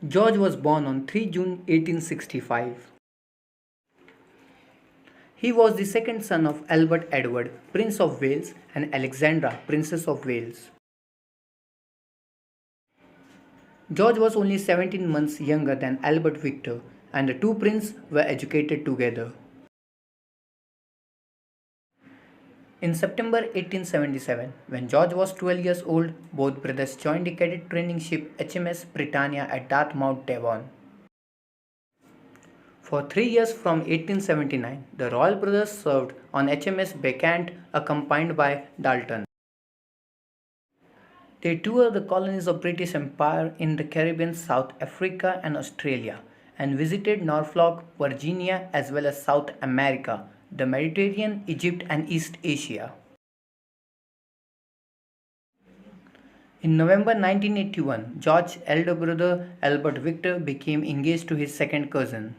George was born on 3 June 1865. He was the second son of Albert Edward, Prince of Wales, and Alexandra, Princess of Wales. George was only 17 months younger than Albert Victor, and the two princes were educated together. In September 1877, when George was 12 years old, both brothers joined the cadet training ship HMS Britannia at Dartmouth, Devon. For 3 years from 1879, the Royal brothers served on HMS Bacant accompanied by Dalton. They toured the colonies of British Empire in the Caribbean, South Africa and Australia, and visited Norfolk, Virginia as well as South America, the Mediterranean, Egypt and East Asia. In November 1981, George's elder brother Albert Victor became engaged to his second cousin.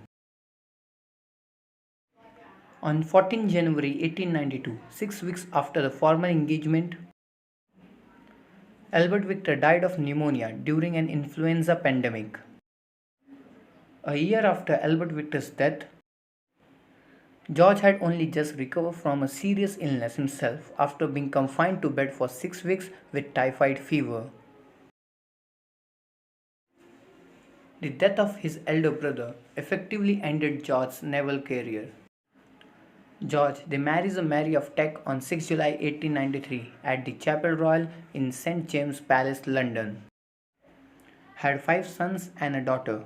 On 14 January 1892, 6 weeks after the formal engagement, Albert Victor died of pneumonia during an influenza pandemic. A year after Albert Victor's death, George had only just recovered from a serious illness himself after being confined to bed for 6 weeks with typhoid fever. The death of his elder brother effectively ended George's naval career. George then marries Mary of Teck on 6 July 1893 at the Chapel Royal in St. James's Palace, London. Had 5 sons and a daughter.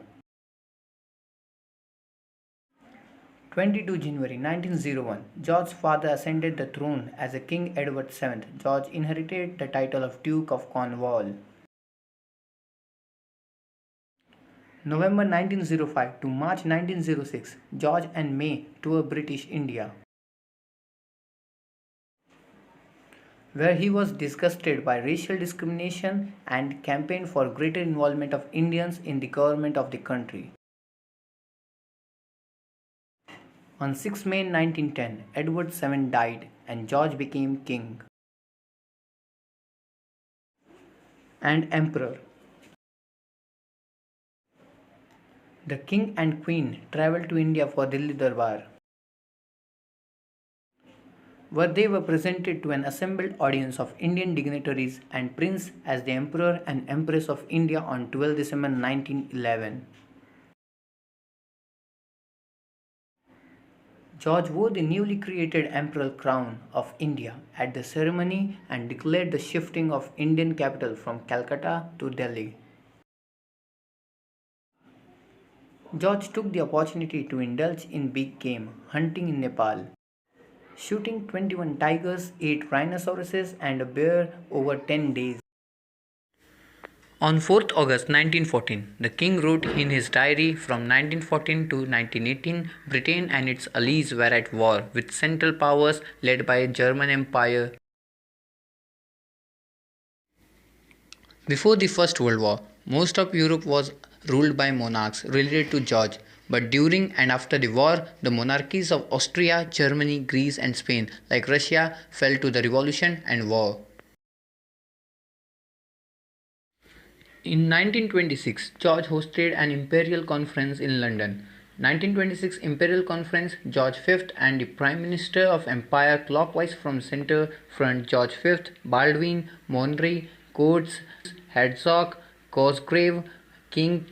22 January 1901, George's father ascended the throne as a King Edward VII. George inherited the title of Duke of Cornwall. November 1905 to March 1906, George and May toured British India, where he was disgusted by racial discrimination and campaigned for greater involvement of Indians in the government of the country. On 6 May 1910, Edward VII died and George became king and emperor. The king and queen travelled to India for Delhi Darbar, where they were presented to an assembled audience of Indian dignitaries and prince as the Emperor and Empress of India on 12 December 1911. George wore the newly created Imperial Crown of India at the ceremony and declared the shifting of Indian capital from Calcutta to Delhi. George took the opportunity to indulge in big game hunting in Nepal, shooting 21 tigers, 8 rhinoceroses and a bear over 10 days. On 4th August 1914, the king wrote in his diary, from 1914 to 1918, Britain and its allies were at war with Central Powers led by German Empire. Before the First World War, most of Europe was ruled by monarchs related to George, but during and after the war, the monarchies of Austria, Germany, Greece and Spain, like Russia, fell to the revolution and war. In 1926, George hosted an imperial conference in London. 1926 Imperial Conference, George V and the Prime Minister of Empire clockwise from center front George V, Baldwin, Monroe, Coates, Herzog, Cosgrave, King.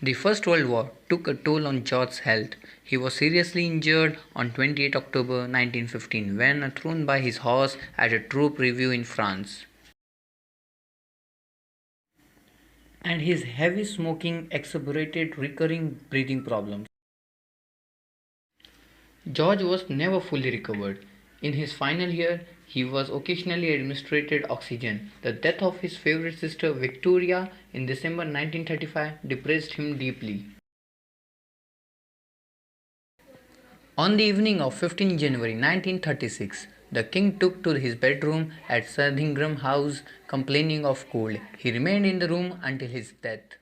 The First World War took a toll on George's health. He was seriously injured on 28 October 1915 when thrown by his horse at a troop review in France. And his heavy smoking exacerbated recurring breathing problems. George was never fully recovered. In his final year, he was occasionally administered oxygen. The death of his favorite sister Victoria in December 1935 depressed him deeply. On the evening of 15 January 1936, the king took to his bedroom at Sandringham House, complaining of cold. He remained in the room until his death.